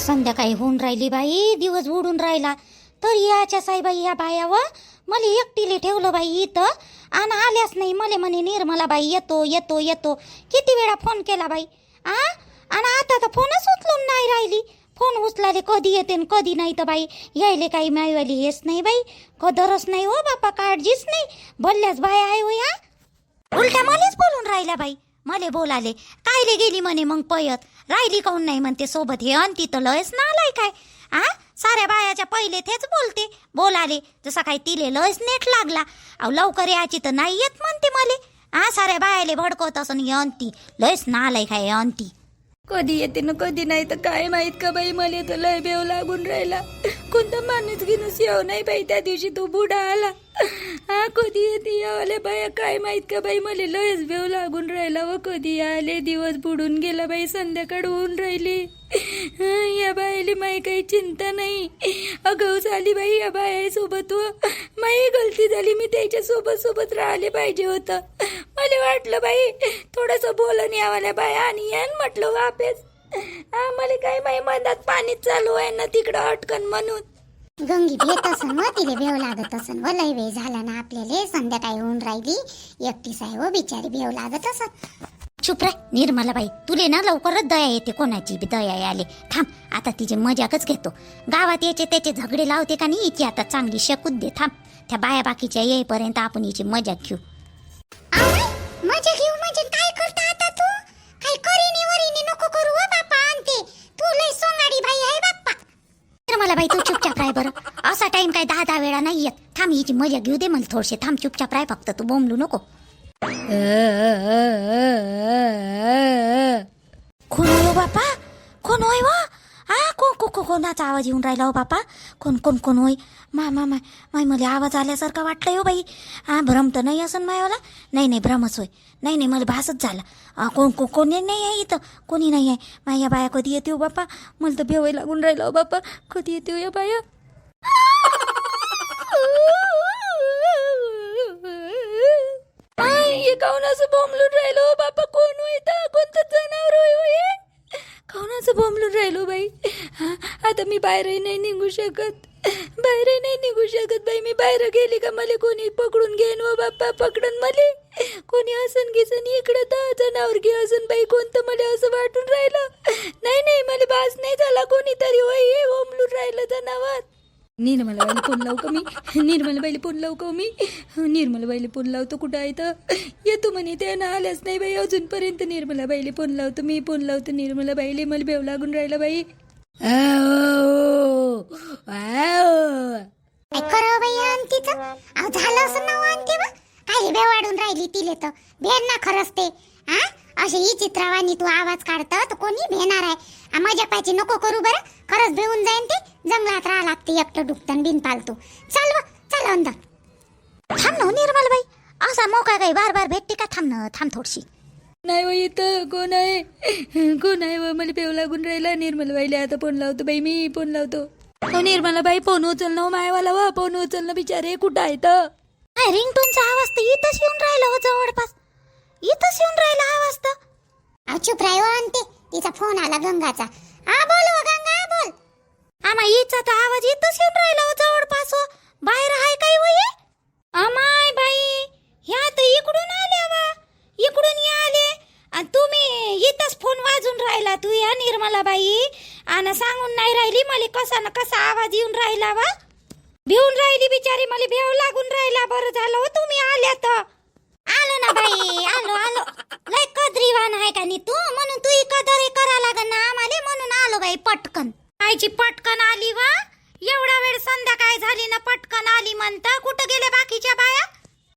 संध्याकाळी होऊन राहिली बाई, दिवस बुडून राहिला तरी याच्या साईबाई या बायावर मला एकटीले ठेवलं बाई इथं. आणि आल्याच नाही. मला म्हणे निर्मला बाई येतो येतो येतो. किती वेळा फोन केला बाई. आणि आता तर फोनच उचलून नाही राहिली. फोन उचलाले कधी येते न कधी नाही. तर बाई यायले काही माईवाली हेच नाही बाई, कदरच नाही हो बापा, काळजीच नाही. बोलल्याच बाया आहे हो या. उलट्या मलाच बोलून राहिल्या बाई. मले बोलाले कायले गेली म्हणे मग पयत राहिली काऊन नाही म्हणते सोबत. हे अंती तर लयच नालाय काय. साऱ्या बायाच्या पहिले तेच बोलते बोलाले, जसा काही तिले लयच नेट लागला. अहो लवकर याची तर नाही येत म्हणते मले. साऱ्या बायाले भडकवत असं हे अंती लयच नालाय काय अंती. कधी येते ना कधी नाही तर काय माहित का बाई. मला तर लय बेव लागून राहिला. कोणता माणूस गिनूस येऊ नाही बाई. त्या दिवशी तो बुडा आला. कधी येते यावले बाया काय माहित का बाई. मला लयच बेव लागून राहिला व कधी आले. दिवस बुडून गेला बाई, संध्याकाळ होऊन राहिली. या बायाली माई काही चिंता नाही. अगाऊ झाली बाई या बायासोबत व माई गलती झाली. मी त्याच्या सोबत सोबत राहिले पाहिजे होतं. मला वाटलं बाई थोडस बोलून यावाल्या बाया आणि यान म्हटलं वापेस. मला काय माई मधात पाणीच चालू आहे ना तिकडं अटकन म्हणून. गंगी भेट असन व तिले भेव लागत असन व लय वेळ झाला ना आपल्याला. संध्याकाळी होऊन राहिली. एकटीच आहे व बिचारी भेव लागत असन. चुप रे निर्मला बाई, तुले ना लवकरच दया येते. कोणाची बी दया याले. थांब आता तिची मजाकच घेतो. गावात याचे त्याचे झगडे लावते का नाही हिची आता चांगली शकूत दे. थांब त्या बाया बाकीच्या येईपर्यंत आपण हिची मजाक घेऊ. मजा घेऊ म्हणजे काय करता आता तू? काय करीने वरीने नको करू व बापा. आणते तू लय सोंगाडी बाई आहे बाप्पा. निर्मला बाई तू चुपचाप राह बरं. असा टाइम काय 10 वेळा नाही येत. थांब हिची मजा घेऊ दे मला थोडसे. थांब चुपचाप राह फक्त, तू बोंबलू नको. कोण हो बापा? कोण होय व? कोणाचा आवाज येऊन राहिला हो बापा? कोण कोण कोण होय? माय मला आवाज आल्यासारखा वाटतंय हो बाई. भ्रम तर नाही असं मायवाला? नाही भ्रमच होय. नाही मला भासच झाला. कोणी नाही आहे इथं, कोणी नाही आहे. माया बाया कधी येते हो बापा? मला तर भेवाय लागून राहिला हो बापा. कधी येते हो या बाया? हे काऊन असं बोंबलून राहिलो बापा. कोण होय तर? कोणतं जनावर होय होय? काऊन असं बोंबलून राहिलो बाई. आता मी बाहेरही नाही निघू शकत. बाई. मी बाहेर गेली का मला कोणी पकडून घेईन व बाप्पा. पकडून मले कोणी हसन घिसन इकडं तर जनावर घे असन बाई. कोणतं मला असं वाटून राहिलं. नाही मला बास नाही झाला. कोणीतरी होय हे बोंबलून राहिलं जनावर. निर्मला बाईला फोन लावू का मी? निर्मला बाईला फोन लावतो. कुठं आहे तर? येतो म्हणे. त्यानं आल्याच नाही बाई अजूनपर्यंत. निर्मला बाईला फोन लावतो. मी फोन लावतो निर्मला बाईले. मला भेव लागून राहिला बाई. खरं बाई अंतीचं झालं असं नाव आणते बा. काही भेव वाढून राहिली तिले तर. भेन ना खरंच ते. अशी ही चित्रावानी तू आवाज काढतं तर कोणी भेणार आहे. मजा पाहिजे नको करू बरं. खरंच भेऊन जाईन ते. जंगलात राहा लागते एकटं डुकतन बिन पालतू. चल अंदर. थांब ना निर्मला बाई. असा मोका काही बार भेटते का? थांब थोडीशी. नाही व इथं कोण आहे व मला पेव लागून राहिला. निर्मला बाईला आता फोन लावतो बाई. मी फोन लावतो. निर्मला बाई फोन उचल ना मायवाला व. फोन उचल ना बिचारे. कुठं आहे तर? रिंगटोनचा आवाज तर इथंच येऊन राहिला हो. जवळपास इथंच येऊन राहिला आवाज तर. चुप राह आणते. तिचा फोन आला गंगाचा. बोल हो गंगा बोल. हिचा तर आवाज इथंच येऊन राहिला हो जवळपास. बाहेर आहे काही वय? अमाय बाई ह्या तर इकडून आल्या वा. इकडून आले आणि तुम्ही इथंच फोन वाजून राहिला. तू या निर्मला बाई आणि सांगून नाही राहिली मला कसा ना कसा आवाज येऊन राहिला वा. भिवून राहिली बिचारी. मला भेव लागून राहिला. बरं झालं हो तुम्ही आल्या तर. आलो ना बाई. आलो लय कदरीवान आहे का नी तू? म्हणून तू कदर करा लागन ना आम्हाला. म्हणून आलो बाई पटकन. आईची पटकन आली वा. एवढा वेळ संध्याकाळ झाली ना पटकन आली म्हणता. कुठं गेले बाकीच्या बाया?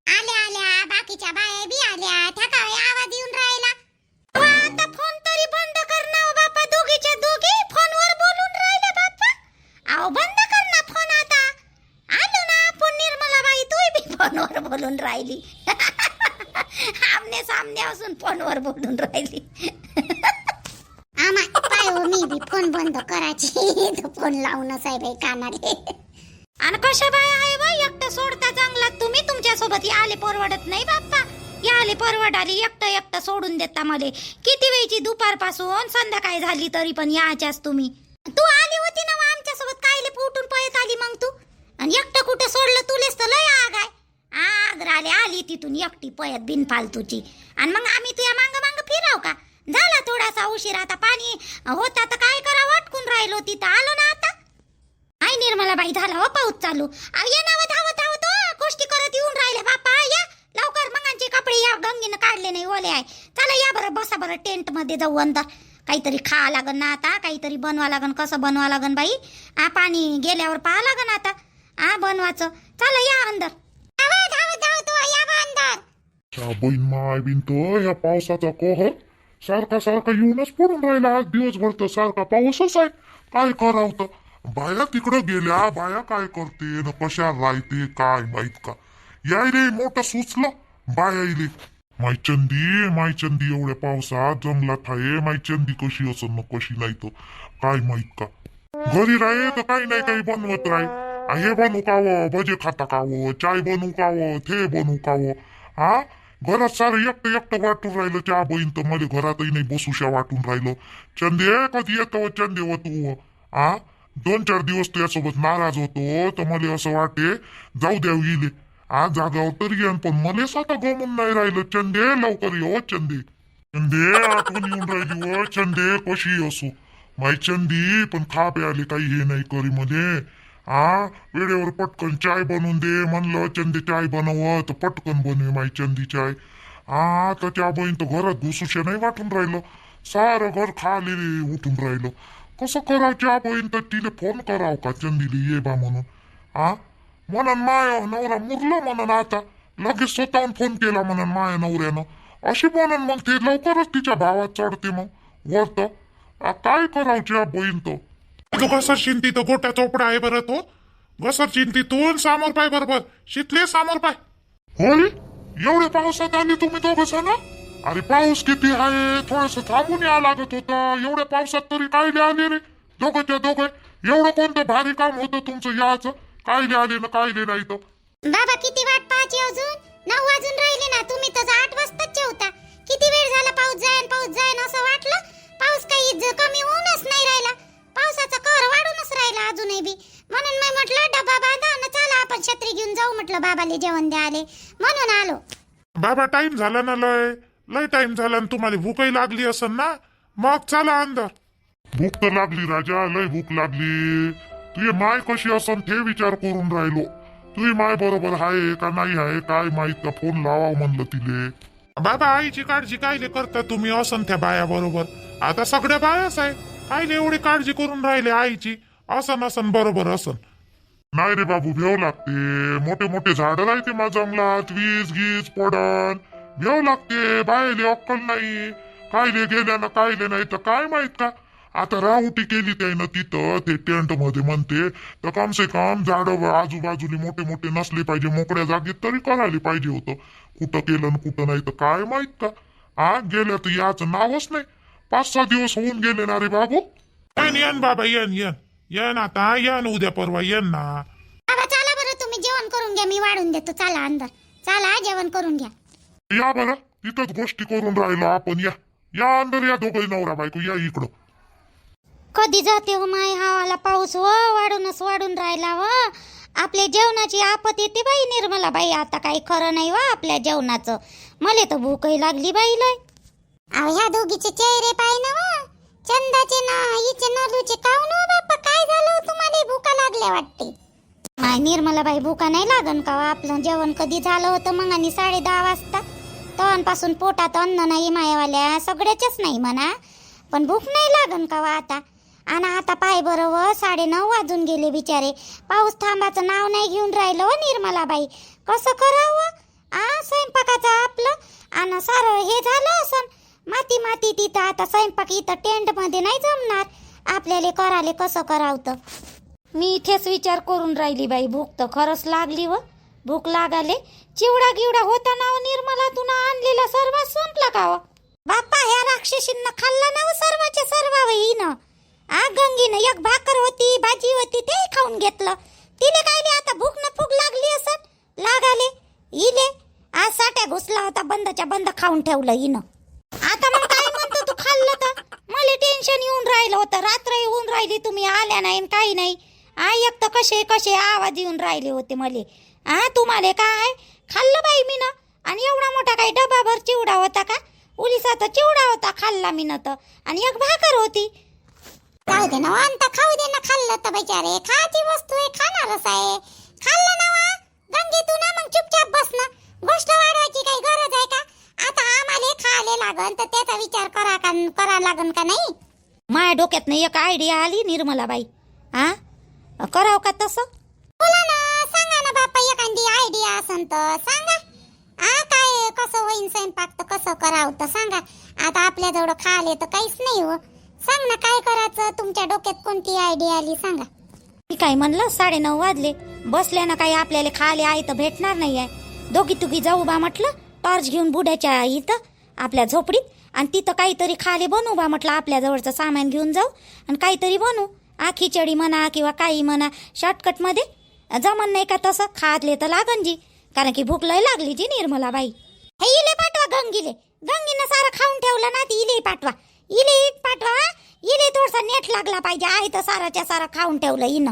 आल्या बाकीच्या बाया बी आल्या. त्या काय आवाज येऊन राहिला. आता फोन तरी बंद कर ना बापा. दोघीच्या दोघी फोनवर बोलून राहिले बापा. बंद कर ना फोन आता. आलो ना आपण निर्मला बाई. तू बी फोनवर बोलून राहिली. आमने सामने असून फोनवर बोलून राहिली. पाय हो मी बी फोन बंद करायची. फोन लावूनच आहे बाई कानाले. आणि कशा बाय आहे बाई एकटं सोडता जंगलात तुम्ही? तुमच्या सोबत आले परवडत नाही बाप्पा. याले परवडाली एकटं सोडून देता मले. किती वेळची दुपारपासून संध्याकाळी झाली तरी पण याच्याच तुम्ही. तू आली आणि एकटं कुठं सोडलं तुलेच तर लय आग आहे. आग राहिले आली तिथून एकटी पयत बिनफालतूची. आणि मग आम्ही तुझ्या मांग मांग फिराव का? झाला थोडासा उशीर. आता पाणी होता तर काय करा वाटकून राहिलो तिथं आलो ना आता. आई निर्मलाबाई झाला हो पाऊस चालू. ये ना धावत धावत गोष्टी करत येऊन राहिले बापा. या लवकर मंगांचे कपडे या गंगीनं काढले नाही ओले आहे. चला या बरं बसा बरं टेंट मध्ये जाऊ अंदर. काहीतरी खावा लागन ना आता. काहीतरी बनवा लागन. कसं बनवा लागन बाई? पाणी गेल्यावर पाहा लागन आता. बनवायचं. चला या अंदर. धावत धावत या बा अंदर. बहीण माय बिनतो ह्या पावसाचा कहर सारखा सारखा येऊनच पडून राहिला. आज दिवसभर तर सारखा पाऊसच आहे. काय करावं तर बाया तिकडं गेल्या. बाया काय करते न कशा राहते काय माहित का? याय रे मोठं सुचलं बाया इले. मायचंदी एवढ्या पावसात जंगलात आहे. मायचंदी कशी असं न कशी नाही तर काय माहित का? घरी राहे तर काही नाही काही बनवत राहे. हे बनू कावं भजे खाता कावं चाय बनू कावं ते बनू कावं. घरात सारं एकटं वाटून राहिलं. त्या बहीण तर मला घरातही नाही बसूशा वाटून राहिलं. चंदे कधी येतो चंदे व तू? 2-4 दिवस तुझ्यासोबत नाराज होतो तर मला असं वाटे जाऊ द्याव इले. जागावर तरी येईन पण मलेच आता गमून नाही राहिलं. चंदे लवकर ये चंदे. चंदे आठवण येऊन राहिली व चंदे कशी असो माई चंदी. पण खा प्याले काही हे नाही करी मध्ये. वेळेवर पटकन चाय बनवून दे म्हणलं. चंदी चाय बनव तर पटकन बनवे माई चंदी चाय. तर त्या बहीण तर घरात घुसूशे नाही वाटून राहिलं. सारं घर खाली उठून राहिलं. कसं करावं त्या बहीण तर तिला फोन कराव का चंदीला ये बा म्हणून. म्हणून माय नवरा मुरलं म्हणून आता लगेच स्वतःहून फोन केला म्हणून माया नवऱ्यानं. अशी म्हणून मग ते लवकरच तिच्या भावात चढते मग वर तर. काय करावं त्या बहीण तर. तो घसर चिंती तो गोट्या चोपडा आहे बरं. तो घसर चिंतीतून समोर पाय बरोबर शिकले समोर पाय. होय एवढ्या पावसात आले तुम्ही दोघं जण? अरे पाऊस किती आहे थोडस थांबून या लागत होतं. एवढ्या पावसात तरी काय आले रे दोघं दोघं? एवढं कोणतं भारी काम होतं तुमचं याचं? काय आले ना काय नाही तर. बाबा किती वाट पाहायची अजून? 9 वाजून राहिले ना. तुम्ही तर 8 वाजताच जेवता. किती वेळ झाला पाऊस जाईन असं वाटलं. पाऊस काही कमी होऊनच नाही राहिला. पावसाचा कहर वाढूनच राहिला अजूनही बी. म्हणून मी म्हटलं डब्बा बांधा ना चला आपण छत्री घेऊन जाऊ म्हटलं. बाबाले जेवण द्याले म्हणून आलो. बाबा टाइम झाला ना लय टाइम झाला ना. तुम्हाला भूकही लागली असेल ना. मग चला अंदर. भूक तर लागली राजा लय भूक लागली. तुझी माय कशी असन ते विचार करून राहिलो. तुझी माय बरोबर आहे का नाही आहे काय माहित का? फोन लावा म्हणलं तिले. बाबा आईची काळजी कायले करता तुम्ही असन त्या बाया बरोबर. आता सगळ्या बायाच आहे. कायले एवढी काळजी करून राहिले आईची? असन बरोबर असन. नाही रे बाबू भेव लागते. मोठे मोठे झाडं राहते मा जंगलात. वीज गीज पडन भेव लागते. बायले अक्कल नाही. कायले गेल्या ना कायले नाही तर काय माहित का? आता राहुटी केली त्यानं तिथं ते टेंट मध्ये म्हणते तर कम से कम झाडं आजूबाजूला मोठे मोठे नसले पाहिजे. मोकळ्या जागेत तरी करायला पाहिजे होतं. कुठं केलं न कुठं नाही तर काय माहित का? गेल्या तर याचं नावच नाही. 5-6 दिवस होऊन गेले ना रे बाबू. येन बाबा येन आता येन उद्या परवा येन ना. बाबा चला बरं तुम्ही जेवण करून घ्या. मी वाढून देतो. चला अंदर चला जेवण करून घ्या. या बरं तिथंच गोष्टी करून राहिलो आपण. या अंदर या दोघं नवरा बायको या इकडं. कधी जाते हो माय हावाला पाऊस वाढून राहिला व. आपल्या जेवणाची आपत येते बाई निर्मला बाई. आता काही खरं नाही व आपल्या जेवणाचं. मला तर भूकही लागली बाई लय. ह्या दोघीचे चेहरे पाय ना व. चंदाचे ना हिचे नलूचे काऊन हो बाप्पा काय झालं तुम्हाला? भूका लागल्या वाटते. माय निर्मला बाई भूका नाही लागन का? आपलं जेवण कधी झालं होतं मग? आणि 10:30 वाजता तवांपासून पोटात अन्न नाही मायावाल्या सगळ्याच्याच नाही म्हणा. पण भूक नाही लागन का आता? आणि आता पाय बरोबर 9:30 वाजून गेले बिचारे. पाऊस थांबाचं नाव नाही घेऊन राहिलं हो निर्मला बाई. कसं करावं? स्वयंपाकाचं आपलं आणि सारं हे झालं असं माती तिथं. आता स्वयंपाक इथं टेंट मध्ये नाही जमणार आपल्याला करायला. कसं करावं तर मी इथेच विचार करून राहिली बाई. भूक तर खरंच लागली व. भूक लागाले. चिवडा गिवडा होता ना निर्मला तुला आणलेला सर्व संपला का व? बाप्पा ह्या राक्षसींना खाल्ला ना व सर्वाचे सर्व हिनं. गंगीनं एक भाकर होती भाजी होती ते खाऊन घेतलं. तिने काय नाही आता भूक न फूक लागली असत लागाले इले. आज साट्या घुसला होता बंदच्या बंद खाऊन ठेवलं हिनं. आता मग काय म्हणतो तू खाल्लं तर? मला टेन्शन येऊन राहिलं होतं. रात्र येऊन राहिली तुम्ही आल्या नाही काही नाही. एक तर कसे कसे आवाज येऊन राहिले होते मले. तुम्हाला काय खाल्लं बाई मी ना, आणि एवढा मोठा काही डबाभर चिवडा होता का? उलिसाचा चिवडा होता, खाल्ला मी ना तर, आणि एक भाकर होती. जाऊ दे ना अंता, खाऊ दे ना. खाल्लं तर बिचारे, खायची वस्तू आहे, खाणारच आहे. खाल्लं ना वा गंगी, तू ना मग चुपचाप बस ना. गोष्ट वाढवायची काही गरज आहे का? आता आम्हाला खायला लागन तर त्याचा विचार करा लागन का नाही? माझ्या डोक्यात एक आयडिया आली निर्मलाबाई. कराव का तसं? बोला ना, सांगा ना बापा, एखादी आयडिया असन तर सांगा. काय कसं होईन स्वयंपाक तर कसं करावं तर सांगा. आता आपल्याजवळ खायला तर काहीच नाही हो. सांग ना काय करायचं, तुमच्या डोक्यात कोणती आयडिया आली सांगा. मी काय म्हणलं, 9:30 वाजले, बसल्या ना काही आपल्याला खायला आहे तर भेटणार नाही आहे. दोघी तुघी जाऊ बा म्हटलं, टॉर्च घेऊन बुड्याच्या इथं आपल्या झोपडीत, आणि तिथं काहीतरी खाले बनवू बा म्हटलं. आपल्या जवळचं सामान घेऊन जाऊ आणि काहीतरी बनवू. खिचडी म्हणा किंवा काही म्हणा, शॉर्टकट मध्ये. जमन नाही का तसं? खातले तर लागन जी, कारण की भूक लय लागली जी निर्मलाबाई. हे इले पाठवा गंगीनं सारं खाऊन ठेवलं ना, ती इले पाठवा. इले थोडसा नेट लागला पाहिजे. आहे तर साराच्या सारा खाऊन ठेवलं इनं.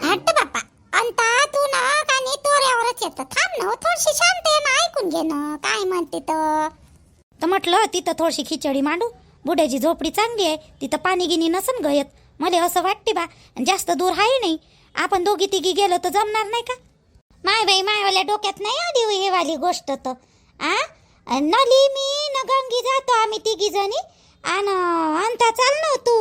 हट्ट बाप्पा, अंता तू ना कानी तोऱ्यावरच येतं. थांब ना, थोडीशी शांत आहे ना, ऐकून घे ना काय म्हणते तर. म्हटलं तिथं थोडीशी खिचडी मांडू. बुड्याची झोपडी चांगली आहे, तिथं पाणी गिनी नसन गयत. मला असं वाटते बा, जास्त दूर आहे नाही. आपण दोघी तिघी गेलो तर जमणार नाही का? माय बाई, मायवाल्या डोक्यात नाही आली हे वाली गोष्ट तर. नली मी न गंगी जातो आम्ही तिघी जणी. आणि अंता चाल ना तू.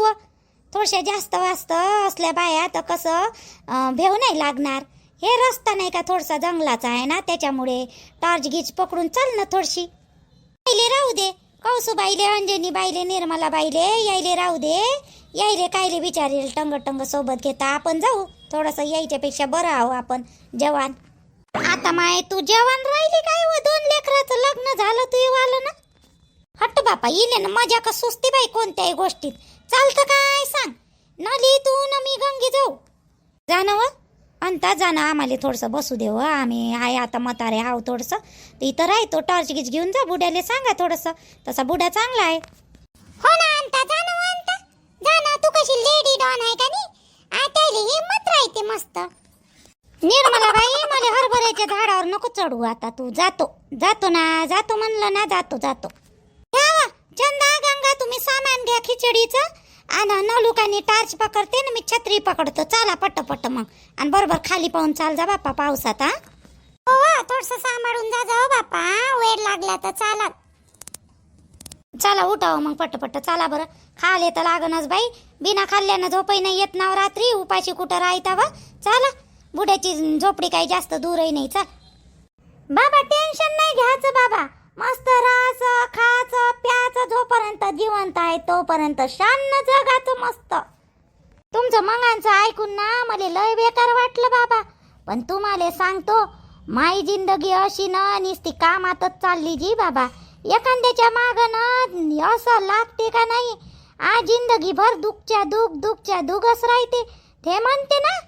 थोडशा जास्त वाजत असल्या बाया तर कसं भेव नाही लागणार. हे रस्ता नाही का थोडसा जंगलाचा आहे ना, त्याच्यामुळे टॉर्च गीच पकडून चाल ना थोडीशी. यायले राहू दे, कौसुबाईले, अंजनी बाईले, निर्मला बाईले यायले राहू दे. यायले कायले बिचारे टंग सोबत घेता. आपण जाऊ, थोडंसं यायच्यापेक्षा बरं आहो आपण जवान. आता माय तू जवान राहिली काय व? 2 लेकराचं लग्न झालं तू आलं ना. हट्ट बापा, इले ना मजा का सुस्ती बाई कोणत्याही गोष्टीत. चालतं काय सांग? नली तू न मी गंगी जाऊ. जाणं व अंता जाणं, आम्हाला थोडंसं बसू देव. आम्ही आहे आता म्हातारे हाव थोडंसं. तर इथं राहतो, टॉर्च गीच घेऊन जा. बुड्याला सांगा थोडंसं, तसा बुड्या चांगला आहे. हो ना अंता, जाणं तू कशी लेडी डॉन आहे का नाही? त्याला हिम्मत राहते मस्त. निर्मला बाई, मला हरभऱ्याच्या झाडावर नको चढू आता. तू जातो ना, जातो म्हणलं ना, जातो. घ्यावा चंदा गंगा, तुम्ही सामान घ्या खिचडीचं. आणि नलुकानी टार्च पकडते ना, मी छत्री पकडतो. चला पट्ट मग. आणि बरोबर खाली पाहून चाल जा बाप्पा पावसात. हो थोडस सांभाळून जा बाप्पा, वेळ लागला तर चाला. चला उठाव मग पट्ट चला बरं. खाले तर लागणच बाई, बिना खाल्ल्यानं झोपही नाही येत ना रात्री. उपाशी कुठं राहता वा. चला, बुड्याची झोपडी काही जास्त दूरही नाही. चल बाबा, टेन्शन नाही घ्यायचं बाबा. मस्त राहायचं, खायचं, प्यायचं. जोपर्यंत जिवंत आहे तोपर्यंत शान जगाचं मस्त. तुमचं मंगांचं ऐकून ना मला लय बेकार वाटलं बाबा. पण तुम्हाला सांगतो, माई जिंदगी अशी ना नुसती कामातच चालली जी बाबा. एखाद्याच्या मागं असं लागते का नाही, जिंदगी भर दुःखच्या दुःखच राहते. ते म्हणते ना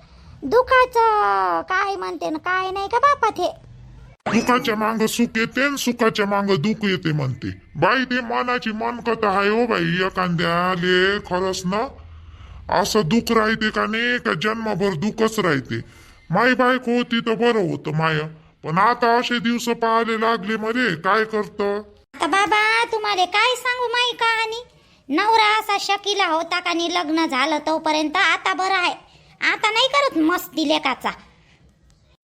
दुखाचं काय म्हणते ना, काय नाही का बापा. ते दुखाच्या मांग सुख येते, सुखाच्या मांग दुःख येते म्हणते बाई. ते मनाची मनकथा आहे हो बाई. एखाद्याले खरंच ना असं दुःख राहते का नाही, का जन्मभर दुःखच राहते. माई बायको होती तर बरं होतं माय, पण आता असे दिवस पाहायला लागले मध्ये काय करतं. आता बाबा तुम्हाला काय सांगू माई कहाणी. नवरा असा शकीला होता का नाही, लग्न झालं तोपर्यंत. आता बरं आहे, आता नाही करत मस्ती लेकाचा.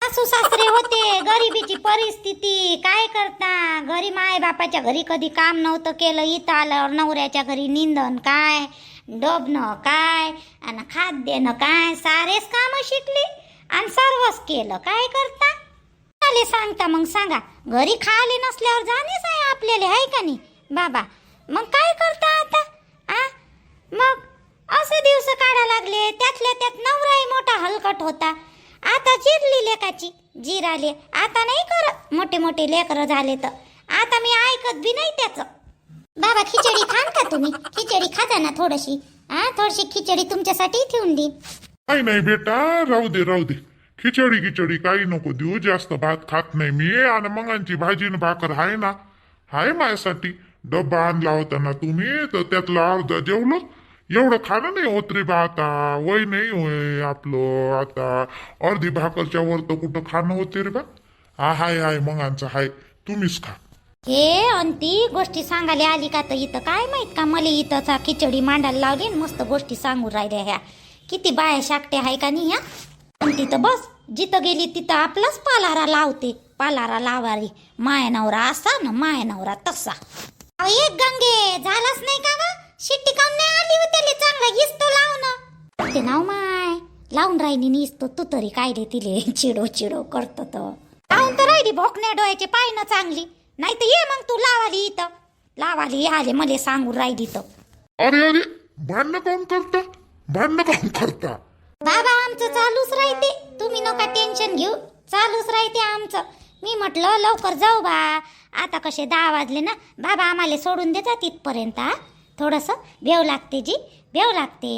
सासू सासरे होते, गरिबीची परिस्थिती, काय करता. घरी माय बापाच्या घरी कधी काम नव्हतं केलं. इथं आल्यावर नवऱ्याच्या घरी निंदन काय, डोबणं काय, आणि खाद्यनं काय, सारेच काम शिकली आणि सर्वच केलं. काय करता सांगता मग सांगा. घरी खाले नसल्यावर जाणेच आहे आपल्याला, आहे का नाही बाबा. मग काय करता आता. मग असे दिवस काढा लागले. त्यातल्या त्यात नवराही मोठा हलकट होता. आता चिरली लेकाची जिराले. आता नाही करत. मोठे लेकर झाले तर आता मी ऐकत बी नाही त्याचं. बाबा खिचडी खान का तुम्ही? खिचडी खाता ना थोडीशी. थोडीशी खिचडी तुमच्यासाठी ठेवून दे. नाही बेटा, राहू दे. खिचडी काही नको देऊ. जास्त भात खात नाही मी. आणि मंगांची भाजी न भाकर आहे ना, हाय माझ्यासाठी. डब्बा आणला होता ना तुम्ही, तर त्यातला अर्धा जेवलो. एवढं खाणं नाही होत रे बा आता, वय नाही होय आपलं आता, अर्धी भाकरच्या वर तर कुठं खाणं होते रे बा. हा हाय मग आमचं हाय, तुम्हीच खा. हे अंती गोष्टी सांगायला आली का तर इथं काय माहित का मला इथं खिचडी मांडायला लावली आणि मस्त गोष्टी सांगू राहिल्या ह्या. किती बाया शाकट्या आहे का नाही ह्या. आणि तिथं बस जिथं गेली तिथं आपलाच पालारा लावते, पालारा लावारी. माया नवरा असा ना माया नवरा तसा. एक गंगे झालाच नाही का ग, शिट्टी काऊन नाही आली होती चांगला हिसतो लावणं. ते नाव माय लावून राहिली निसतो तू तरी काय रे तिले चिडो करतो तर लावून तर राहिली भोकण्या डोळ्याचे पाय ना चांगली. नाही तर ये मग तू लावाली इथं, लावाली आले मले सांगून राहिली तर. अरे भांडणं काऊन करता. बाबा आमचं चालूच राहते, तुम्ही नका टेन्शन घेऊ, चालूच राहते आमचं. मी म्हटलं लवकर जाऊ बा, आता कसे 10 वाजले ना. बाबा आम्हाला सोडून देता तिथपर्यंत. थोडस भेव लागते जी, भेव लागते.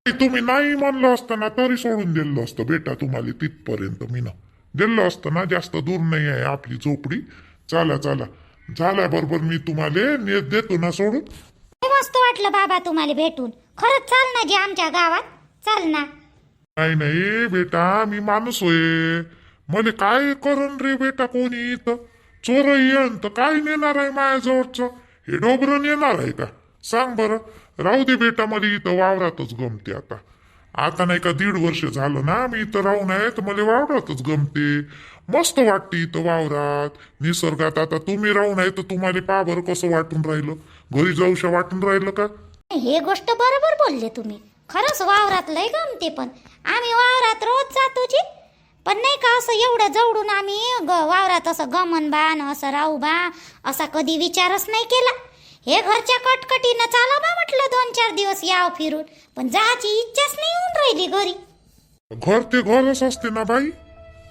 तुम्ही नाही म्हणलं असतं ना तरी सोडून दिलं असतं बेटा तुम्हाला तिथपर्यंत. मी ना दिलं असतं ना, जास्त दूर नाही आहे आपली झोपडी. चला झाल्या बरोबर मी तुम्हाला देतो ना सोडून. मस्त वाटलं बाबा तुम्हाला भेटून, खरंच. चाल ना जी आमच्या गावात, चाल ना. नाही बेटा मी माणूस होय, मला काय करण रे बेटा कोणी इथं. चोर येण तर काय नेणार आहे माझ्याजवळचं, हे डोबरं नेणार आहे का सांग बरं. राहू दे बेटा, मला इथं वावरातच गमते आता नाही का 1.5 वर्ष झालं ना मी इथं राहून आहे, तर मला वावरातच गमते. मस्त वाटते इथं वावरात निसर्गात. आता तुम्ही राहून आहे तर तुम्हाला पा बरं कसं वाटून राहिलं, घरी जाऊशा वाटून राहिलं का. हे गोष्ट बरोबर बोलले तुम्ही, खरंच वावरात लय गमते. पण आम्ही वावरात रोज जातो जी, पण नाही का असं एवढं जवळून आम्ही वावरात असं गमन बा न असं राहू बा असा कधी विचारच नाही केला. हे घरच्या कटकटीनं चाला बा म्हटलं 2-4 दिवस याव फिरून, पण जायची इच्छाच नाही होऊन राहिली घरी. घर ते घरच असते ना बाई.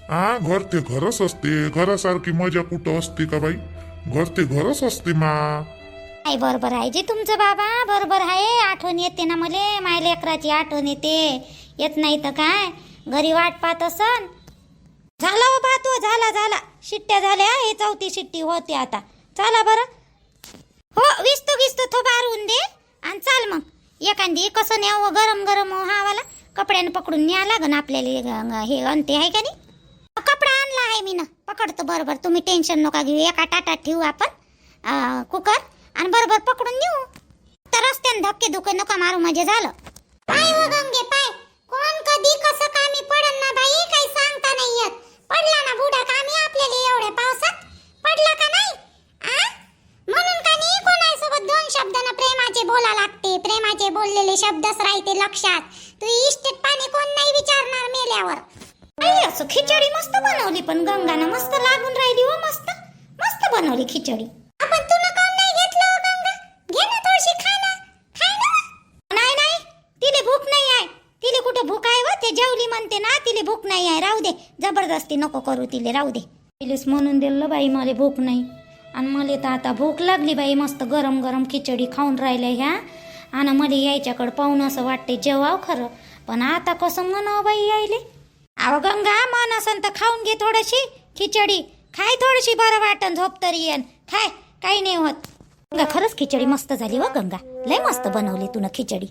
घर ते घरच असते, घरासारखी मजा कुठं असते का बाई. घर ते घरच असते मा. नाही बरोबर आहे जी तुमचं बाबा, बरोबर आहे. आठवण येते ना मले, माय लेकराची आठवण येते. येत नाही तर काय, घरी वाट पाहत असन. झाला हो भातो, झाला शिट्ट्या झाल्या. हे 4थी शिट्टी होते आता. चला बरं हो, विस्तो तो बारून दे आणि चाल मग. एखादी कसं न्यावं गरम हावाला कपड्यानं पकडून न्या लागन आपल्याला. हे अंते आहे का नाही, कपडा आणला आहे मी ना, पकडतो बरोबर. तुम्ही टेन्शन नका घेऊ, एका ताटात ठेवू आपण कुकर आणि बरोबर पकडून नेऊ. तर रस्त्याने धक्के धुके नका मारू, म्हणजे झालं. पाय हो गंगे पाय, कोण कधी कसं कामी पडन ना बाई, काही सांगता नाही येत. पडला ना बुडा कामी आपल्याला एवढ्या पावसात, पडला का नाही. म्हणून का नाही कोणासोबत 2 शब्दांना प्रेमाचे बोला लागते. प्रेमाचे बोललेले शब्दच राहते लक्षात. तू इष्टेत पाणी कोण नाही विचारणार मेल्यावर. असं खिचडी मस्त बनवली, पण गंगानं मस्त लागून राहिली हो. मस्त बनवली खिचडी. आपण तुला कोण नाही घेतलं हो गंगा, घे ना थोडीशी, खाय ना. नाही तिले भूक नाही आहे. तिले कुठं भूक आहे व, ते जेवली म्हणते ना, तिले भूक नाही आहे. राहू दे, जबरदस्ती नको करू तिले, राहू दे. तिलेच म्हणून दिलं बाई मला भूक नाही. आणि मला तर आता भूक लागली बाई, मस्त गरम खिचडी खाऊन राहिल्या ह्या. आणि मला यायच्याकडं पाहून असं वाटते जेवाव खरं, पण आता कसं म्हणावं बाई यायले. अहो गंगा, मन असन तर खाऊन घे थोडीशी खिचडी, खाय थोडीशी, बरं वाटन, झोप तरी येन, खाय, काही नाही होत. गंगा खरंच खिचडी मस्त झाली व गंगा, लय मस्त बनवली तू ना खिचडी.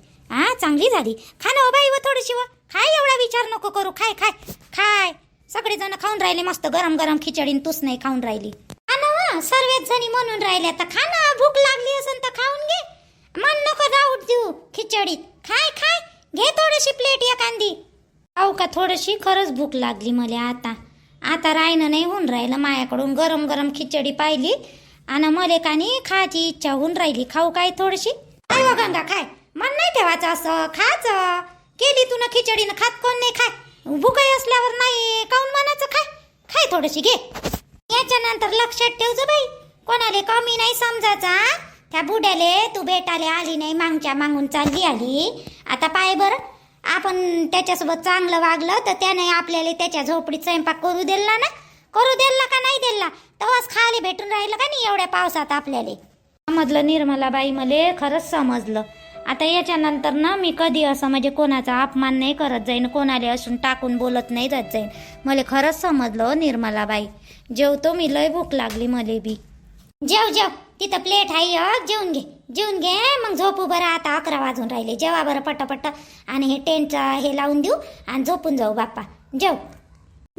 चांगली झाली. खा ना बाई व थोडीशी व, खाय, एवढा विचार नको करू, खाय. सगळेजण खाऊन राहिले मस्त गरम खिचडी, तूच नाही खाऊन राहिली. सर्वच जणी म्हणून राहिल्या तर खा ना, भूक लागली असेल तर खाऊन घे, मन नको राहू देऊ खिचडीत. खाय घे थोडीशी प्लेट एखादी. अहो का थोडीशी खरंच भूक लागली मला आता राहणं नाही होऊन राहिलं माझ्याकडून. गरम खिचडी पाहिली आणि मला कानी खायची इच्छा होऊन राहिली. खाऊ काय थोडीशी. काय हो गंगा, खाय, मन नाही ठेवायचं असं, खाच. केली तू ना खिचडीनं, खात कोण नाही. खाय, भूक असल्यावर नाही काऊन मनाचं. खाय थोडीशी घे. याच्या नंतर लक्षात ठेवજો बाई, कोणाले कमी नाही समजायचा. त्या बुड्याले तू भेटाले आली नाही, मागून चालली आली. आता पाय बरं, आपण त्याच्यासोबत चांगलं वागलं तर त्याने आपल्याला त्याच्या झोपडीत स्वयंपाक करू दिला का नाही दिला, तेव्हाच खाली भेटून राहिलं का नाही एवढ्या पावसात आपल्याला. समजलं निर्मला बाई, मले खरंच समजलं. आता याच्या नंतर ना मी कधी असं म्हणजे कोणाचा अपमान नाही करत जाईन, कोणाला असून टाकून बोलत नाही जात जाईन. मला खरंच समजलं निर्मला बाई. जेवतो मी, लय भूक लागली मले बी. जेव तिथं प्लेट आहे, जेवून घे. जेवून घे मग झोपू बरं. आता 11 वाजून राहिले. जेवा बरं पटापट आणि हे टेंटचं हे लावून देऊ आणि झोपून जाऊ बाप्पा.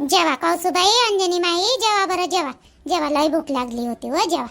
जेवा कौसुबाई, अंजनी माई, जेवा बरं जेवा. जेवा लय भूक लागली होती व जेवा.